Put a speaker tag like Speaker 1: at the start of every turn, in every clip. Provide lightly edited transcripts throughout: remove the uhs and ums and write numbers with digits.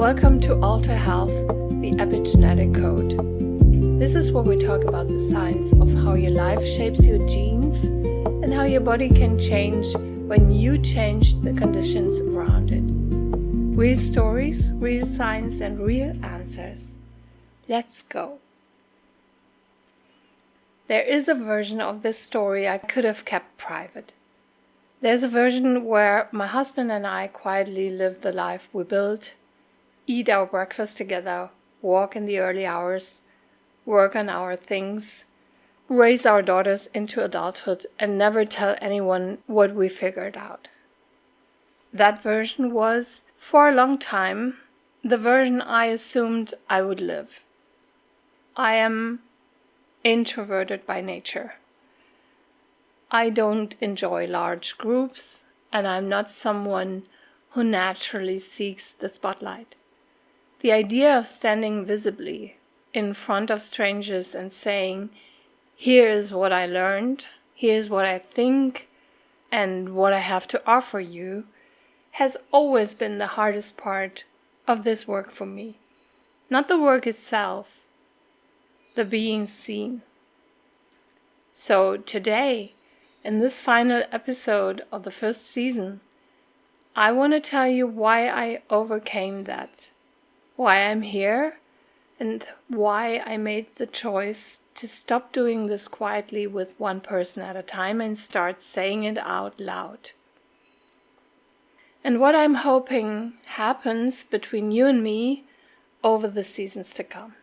Speaker 1: Welcome to Alter Health, the epigenetic code. This is where we talk about the science of how your life shapes your genes and how your body can change when you change the conditions around it. Real stories, real science, and real answers. Let's go. There is a version of this story I could have kept private. There's a version where my husband and I quietly live the life we built, eat our breakfast together, walk in the early hours, work on our things, raise our daughters into adulthood, and never tell anyone what we figured out. That version was, for a long time, the version I assumed I would live. I am introverted by nature. I don't enjoy large groups, and I'm not someone who naturally seeks the spotlight. The idea of standing visibly in front of strangers and saying, "Here is what I learned, here's what I think, and what I have to offer you," has always been the hardest part of this work for me. Not the work itself, the being seen. So today, in this final episode of the first season, I want to tell you why I overcame that, why I'm here, and why I made the choice to stop doing this quietly with one person at a time and start saying it out loud. And what I'm hoping happens between you and me over the seasons to come.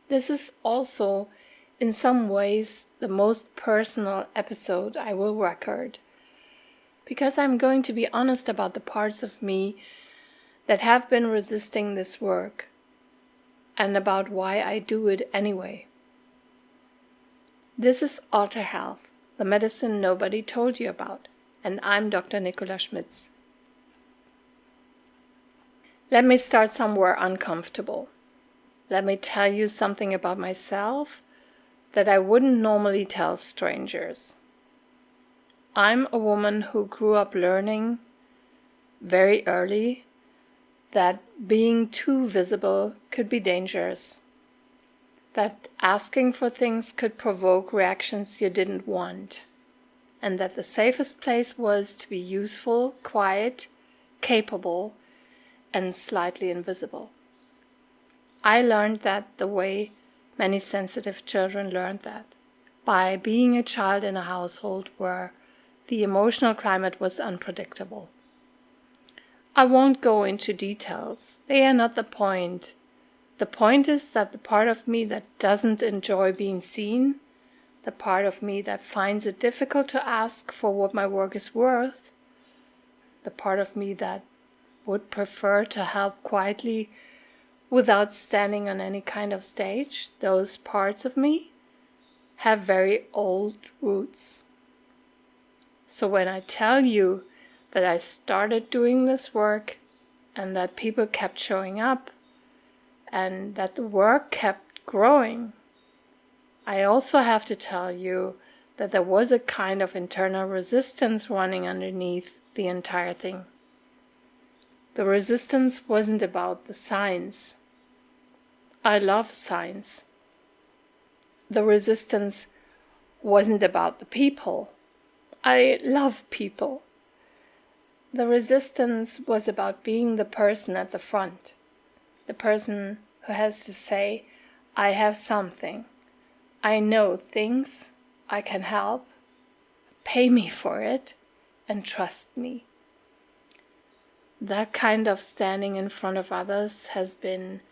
Speaker 1: This is also, in some ways, the most personal episode I will record, because I'm going to be honest about the parts of me that have been resisting this work, and about why I do it anyway. This is Alter Health, the medicine nobody told you about, and I'm Dr. Nicola Schmitz. Let me start somewhere uncomfortable. Let me tell you something about myself that I wouldn't normally tell strangers. I'm a woman who grew up learning very early that being too visible could be dangerous, that asking for things could provoke reactions you didn't want, and that the safest place was to be useful, quiet, capable, and slightly invisible. I learned that the way many sensitive children learned that, by being a child in a household where the emotional climate was unpredictable. I won't go into details. They are not the point. The point is that the part of me that doesn't enjoy being seen, the part of me that finds it difficult to ask for what my work is worth, the part of me that would prefer to help quietly without standing on any kind of stage, those parts of me have very old roots. So when I tell you that I started doing this work and that people kept showing up and that the work kept growing, I also have to tell you that there was a kind of internal resistance running underneath the entire thing. The resistance wasn't about the science. I love science. The resistance wasn't about the people. I love people. The resistance was about being the person at the front, the person who has to say, "I have something, I know things, I can help, pay me for it, and trust me." That kind of standing in front of others has been,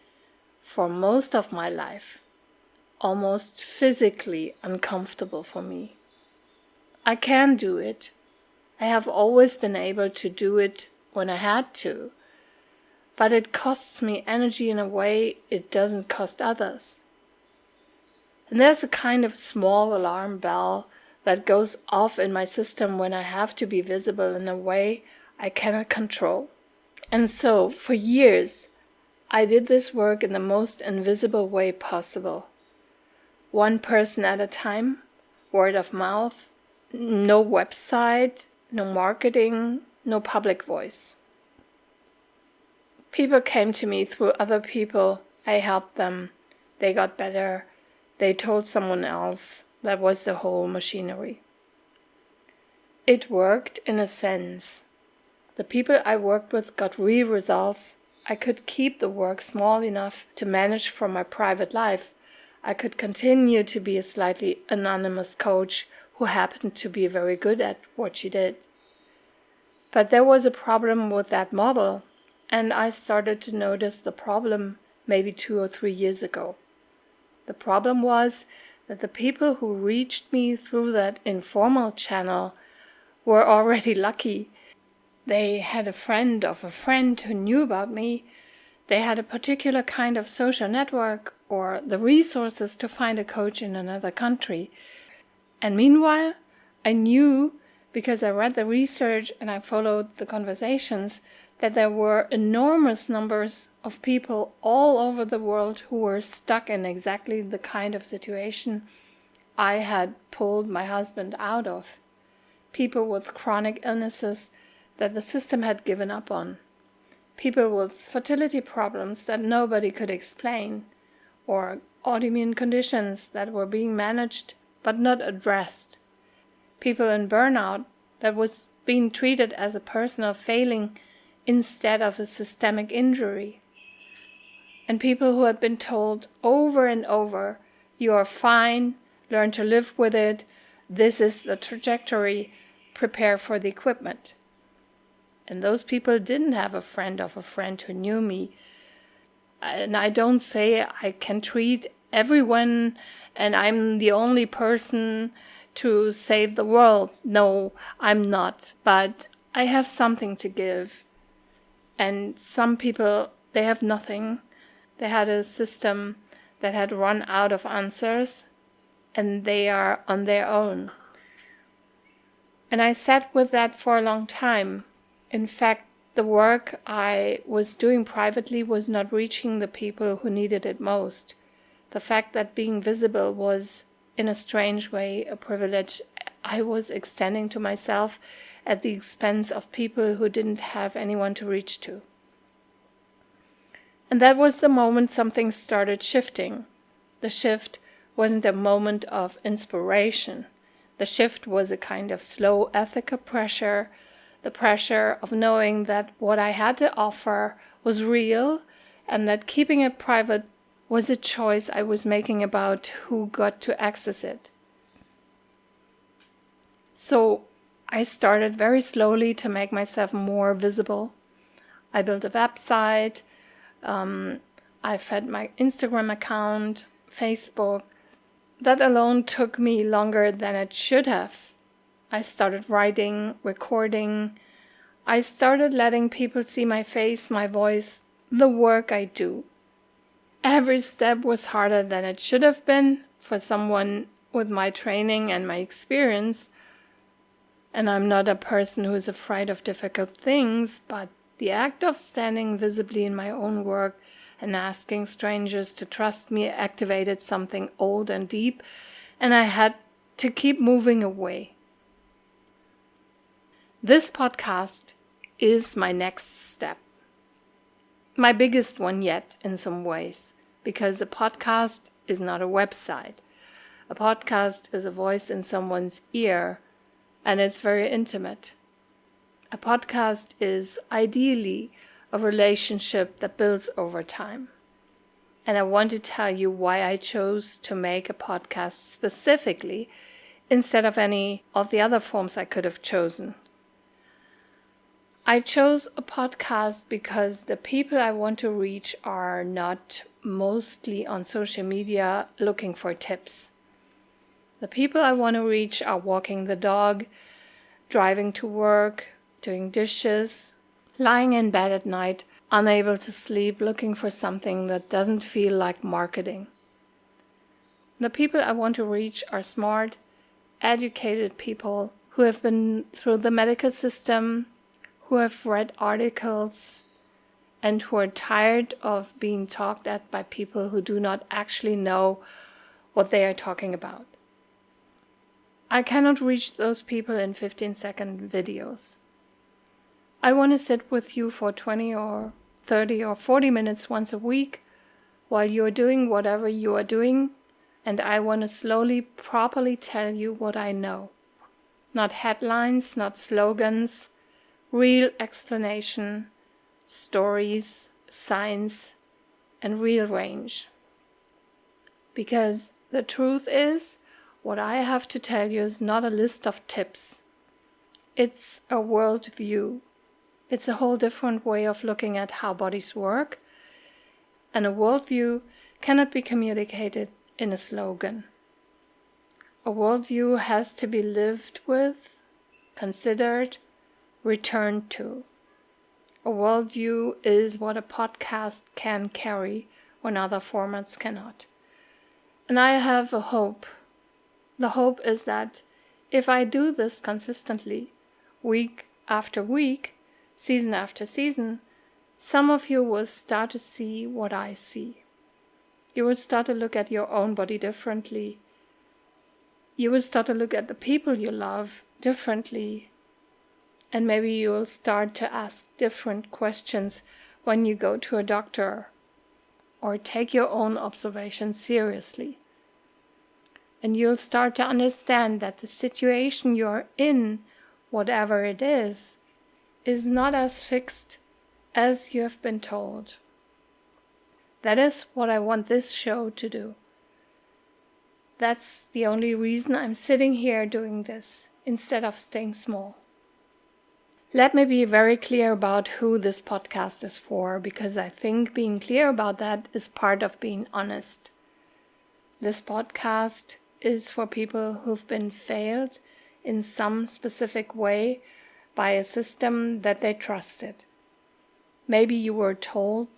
Speaker 1: for most of my life, almost physically uncomfortable for me. I can do it. I have always been able to do it when I had to, but it costs me energy in a way it doesn't cost others. And there's a kind of small alarm bell that goes off in my system when I have to be visible in a way I cannot control. And so, for years, I did this work in the most invisible way possible. One person at a time, word of mouth, no website, no marketing, no public voice. People came to me through other people. I helped them. They got better. They told someone else. That was the whole machinery. It worked in a sense. The people I worked with got real results. I could keep the work small enough to manage from my private life. I could continue to be a slightly anonymous coach who happened to be very good at what she did. But there was a problem with that model, and I started to notice the problem maybe 2 or 3 years ago. The problem was that the people who reached me through that informal channel were already lucky. They had a friend of a friend who knew about me. They had a particular kind of social network or the resources to find a coach in another country. And meanwhile, I knew, because I read the research and I followed the conversations, that there were enormous numbers of people all over the world who were stuck in exactly the kind of situation I had pulled my husband out of. People with chronic illnesses that the system had given up on. People with fertility problems that nobody could explain, or autoimmune conditions that were being managed but not addressed. People in burnout that was being treated as a personal failing instead of a systemic injury. And people who had been told over and over, you are fine, learn to live with it, this is the trajectory, prepare for the equipment. And those people didn't have a friend of a friend who knew me. And I don't say I can treat everyone and I'm the only person to save the world. No, I'm not. But I have something to give. And some people, they have nothing. They had a system that had run out of answers and they are on their own. And I sat with that for a long time. In fact, the work I was doing privately was not reaching the people who needed it most. The fact that being visible was, in a strange way, a privilege I was extending to myself at the expense of people who didn't have anyone to reach to. And that was the moment something started shifting. The shift wasn't a moment of inspiration. The shift was a kind of slow ethical pressure, the pressure of knowing that what I had to offer was real and that keeping it private was a choice I was making about who got to access it. So I started very slowly to make myself more visible. I built a website, I fed my Instagram account, Facebook. That alone took me longer than it should have. I started writing, recording. I started letting people see my face, my voice, the work I do. Every step was harder than it should have been for someone with my training and my experience. And I'm not a person who is afraid of difficult things, but the act of standing visibly in my own work and asking strangers to trust me activated something old and deep, and I had to keep moving away. This podcast is my next step. My biggest one yet in some ways, because a podcast is not a website. A podcast is a voice in someone's ear, and it's very intimate. A podcast is ideally a relationship that builds over time. And I want to tell you why I chose to make a podcast specifically instead of any of the other forms I could have chosen. I chose a podcast because the people I want to reach are not mostly on social media looking for tips. The people I want to reach are walking the dog, driving to work, doing dishes, lying in bed at night, unable to sleep, looking for something that doesn't feel like marketing. The people I want to reach are smart, educated people who have been through the medical system, who have read articles, and who are tired of being talked at by people who do not actually know what they are talking about. I cannot reach those people in 15-second videos. I want to sit with you for 20 or 30 or 40 minutes once a week while you're doing whatever you are doing, and I want to slowly, properly tell you what I know. Not headlines, not slogans, real explanation, stories, science, and real range. Because the truth is, what I have to tell you is not a list of tips. It's a worldview. It's a whole different way of looking at how bodies work, and a worldview cannot be communicated in a slogan. A worldview has to be lived with, considered, returned to. A worldview is what a podcast can carry when other formats cannot. And I have a hope. The hope is that if I do this consistently, week after week, season after season, some of you will start to see what I see. You will start to look at your own body differently. You will start to look at the people you love differently. And maybe you will start to ask different questions when you go to a doctor, or take your own observations seriously. And you'll start to understand that the situation you're in, whatever it is not as fixed as you have been told. That is what I want this show to do. That's the only reason I'm sitting here doing this, instead of staying small. Let me be very clear about who this podcast is for, because I think being clear about that is part of being honest. This podcast is for people who've been failed in some specific way by a system that they trusted. Maybe you were told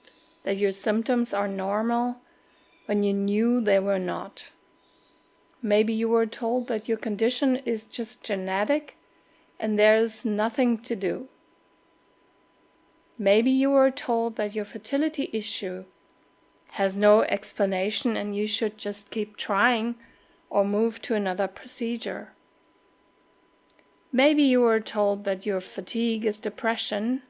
Speaker 1: that your symptoms are normal when you knew they were not. Maybe you were told that your condition is just genetic and there's nothing to do. Maybe you were told that your fertility issue has no explanation and you should just keep trying or move to another procedure. Maybe you were told that your fatigue is depression,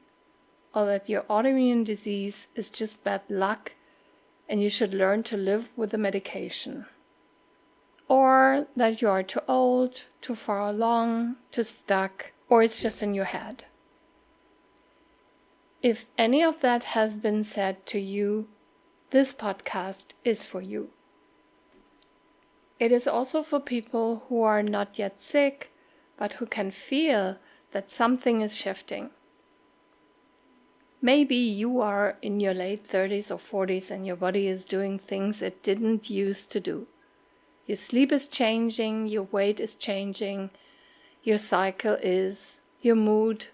Speaker 1: or that your autoimmune disease is just bad luck and you should learn to live with the medication. Or that you are too old, too far along, too stuck, or it's just in your head. If any of that has been said to you, this podcast is for you. It is also for people who are not yet sick, but who can feel that something is shifting. Maybe you are in your late 30s or 40s and your body is doing things it didn't used to do. Your sleep is changing, your weight is changing, your cycle is, your mood,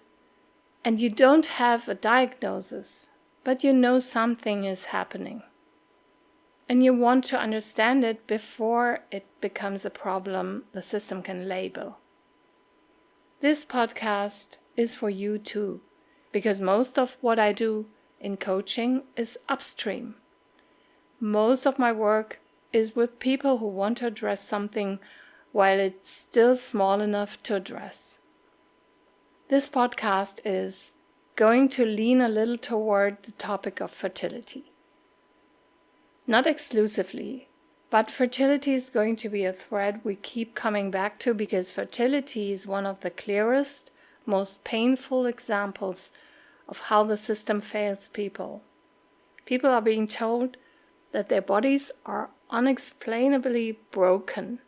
Speaker 1: and you don't have a diagnosis, but you know something is happening. And you want to understand it before it becomes a problem the system can label. This podcast is for you too, because most of what I do in coaching is upstream. Most of my work is with people who want to address something while it's still small enough to address. This podcast is going to lean a little toward the topic of fertility. Not exclusively, but fertility is going to be a thread we keep coming back to because fertility is one of the clearest, most painful examples of how the system fails people. People are being told that their bodies are unexplainably broken,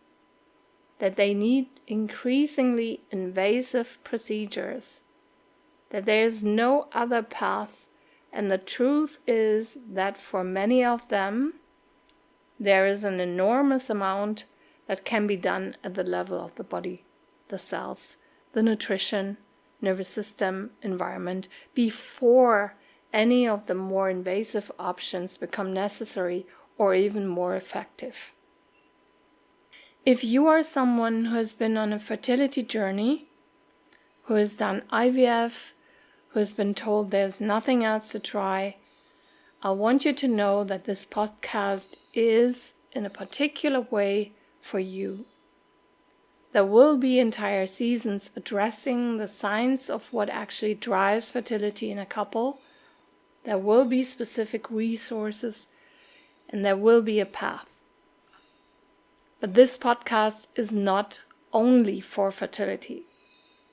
Speaker 1: that they need increasingly invasive procedures, that there is no other path, and the truth is that for many of them, there is an enormous amount that can be done at the level of the body, the cells, the nutrition, nervous system, environment, before any of the more invasive options become necessary or even more effective. If you are someone who has been on a fertility journey, who has done IVF, who has been told there's nothing else to try, I want you to know that this podcast is, in a particular way, for you. There will be entire seasons addressing the science of what actually drives fertility in a couple, There will be specific resources and there will be a path. But this podcast is not only for fertility.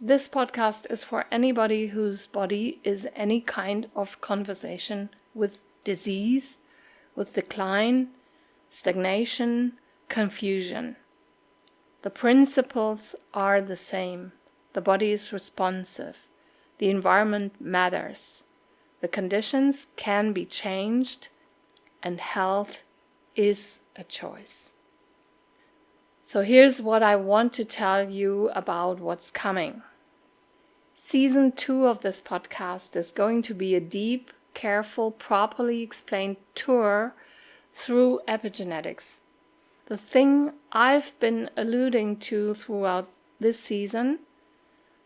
Speaker 1: This podcast is for anybody whose body is any kind of conversation with disease, with decline, stagnation, confusion. The principles are the same. The body is responsive. The environment matters. The conditions can be changed, and health is a choice. So here's what I want to tell you about what's coming. Season 2 of this podcast is going to be a deep, careful, properly explained tour through epigenetics. The thing I've been alluding to throughout this season,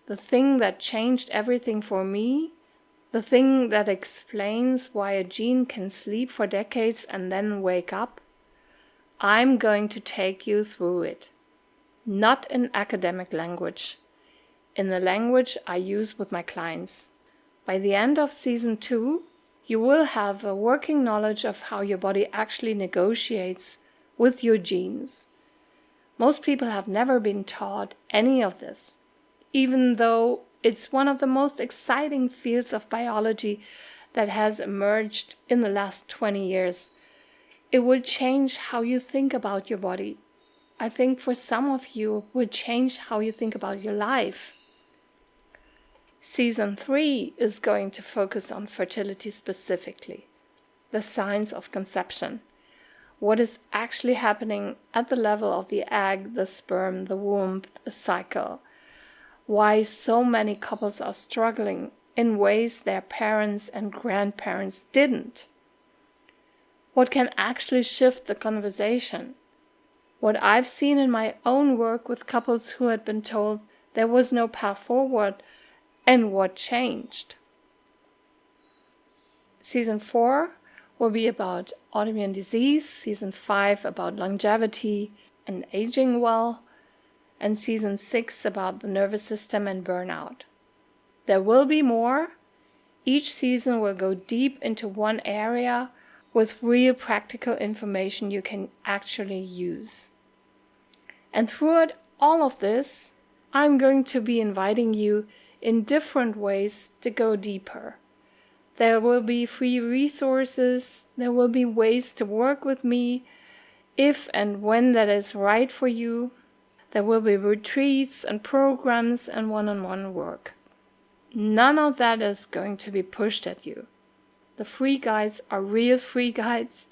Speaker 1: the thing that changed everything for me, the thing that explains why a gene can sleep for decades and then wake up, I'm going to take you through it. Not in academic language, in the language I use with my clients. By the end of Season 2, you will have a working knowledge of how your body actually negotiates with your genes. Most people have never been taught any of this, even though it's one of the most exciting fields of biology that has emerged in the last 20 years. It will change how you think about your body. I think for some of you, it will change how you think about your life. Season 3 is going to focus on fertility specifically, the signs of conception, what is actually happening at the level of the egg, the sperm, the womb, the cycle, why so many couples are struggling in ways their parents and grandparents didn't, what can actually shift the conversation, what I've seen in my own work with couples who had been told there was no path forward, and what changed. Season 4 will be about autoimmune disease, Season 5 about longevity and aging well, and Season 6 about the nervous system and burnout. There will be more. Each season will go deep into one area with real practical information you can actually use. And throughout all of this, I'm going to be inviting you in different ways to go deeper. There will be free resources, there will be ways to work with me if and when that is right for you. There will be retreats and programs and one-on-one work. None of that is going to be pushed at you. The free guides are real free guides.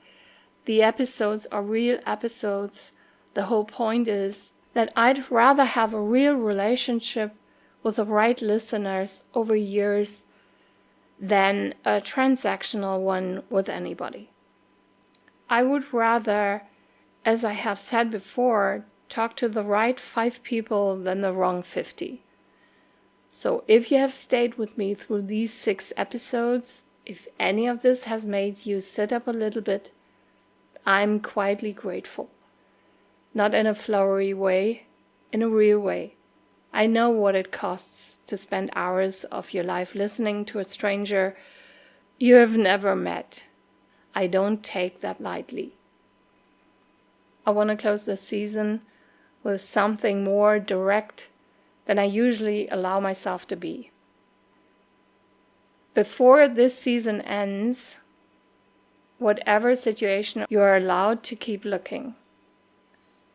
Speaker 1: The episodes are real episodes. The whole point is that I'd rather have a real relationship with the right listeners over years than a transactional one with anybody. I would rather, as I have said before, talk to the right 5 people than the wrong 50. So if you have stayed with me through these 6 episodes, if any of this has made you sit up a little bit, I'm quietly grateful. Not in a flowery way, in a real way. I know what it costs to spend hours of your life listening to a stranger you have never met. I don't take that lightly. I want to close this season with something more direct than I usually allow myself to be. Before this season ends, whatever situation, you are allowed to keep looking.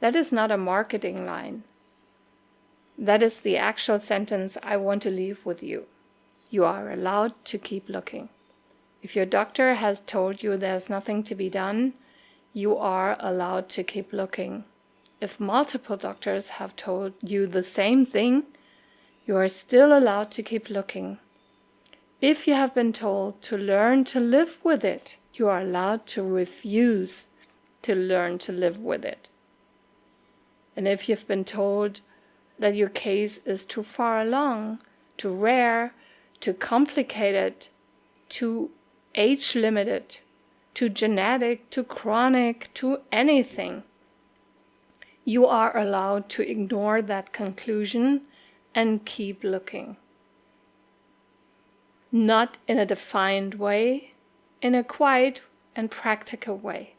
Speaker 1: That is not a marketing line. That is the actual sentence I want to leave with you. You are allowed to keep looking. If your doctor has told you there's nothing to be done, you are allowed to keep looking. If multiple doctors have told you the same thing, you are still allowed to keep looking. If you have been told to learn to live with it, you are allowed to refuse to learn to live with it. And if you've been told that your case is too far along, too rare, too complicated, too age-limited, too genetic, too chronic, too anything, you are allowed to ignore that conclusion and keep looking. Not in a defined way, in a quiet and practical way.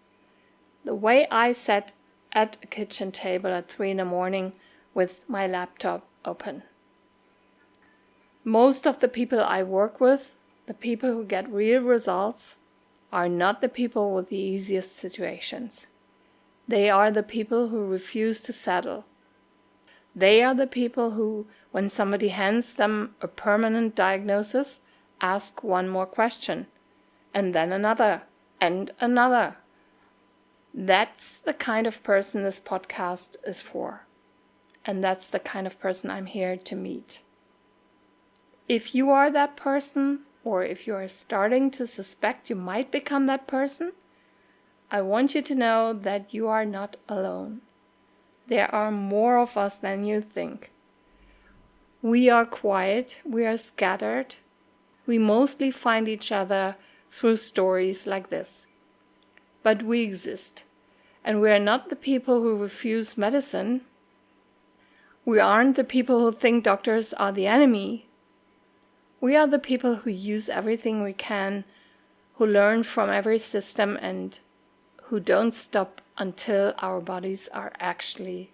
Speaker 1: The way I sat at a kitchen table at 3 a.m. with my laptop open. Most of the people I work with, the people who get real results, are not the people with the easiest situations. They are the people who refuse to settle. They are the people who, when somebody hands them a permanent diagnosis, ask one more question, and then another, and another. That's the kind of person this podcast is for. And that's the kind of person I'm here to meet. If you are that person, or if you are starting to suspect you might become that person, I want you to know that you are not alone. There are more of us than you think. We are quiet, we are scattered. We mostly find each other through stories like this. But we exist, and we are not the people who refuse medicine. We aren't the people who think doctors are the enemy. We are the people who use everything we can, who learn from every system, and who don't stop until our bodies are actually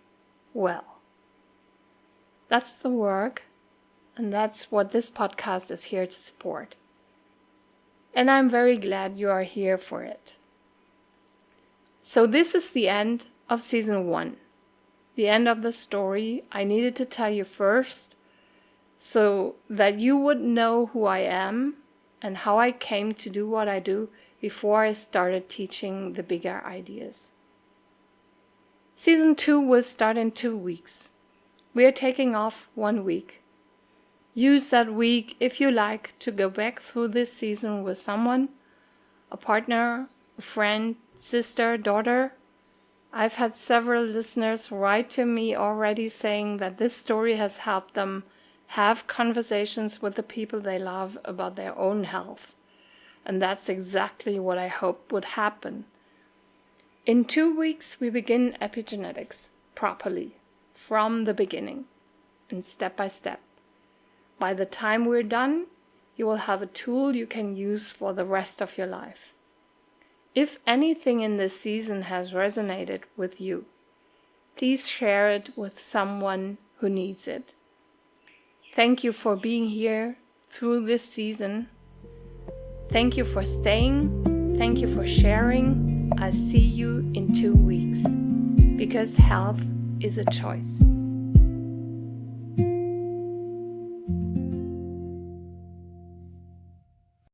Speaker 1: well. That's the work, and that's what this podcast is here to support. And I'm very glad you are here for it. So this is the end of Season 1. The end of the story I needed to tell you first, so that you would know who I am and how I came to do what I do before I started teaching the bigger ideas. Season 2 will start in 2 weeks. We are taking off 1 week. Use that week, if you like, to go back through this season with someone, a partner, a friend, sister, daughter. I've had several listeners write to me already saying that this story has helped them have conversations with the people they love about their own health. And that's exactly what I hope would happen. In 2 weeks, we begin epigenetics properly, from the beginning, and step by step. By the time we're done, you will have a tool you can use for the rest of your life. If anything in this season has resonated with you, please share it with someone who needs it. Thank you for being here through this season. Thank you for staying. Thank you for sharing. I'll see you in 2 weeks, because health is a choice.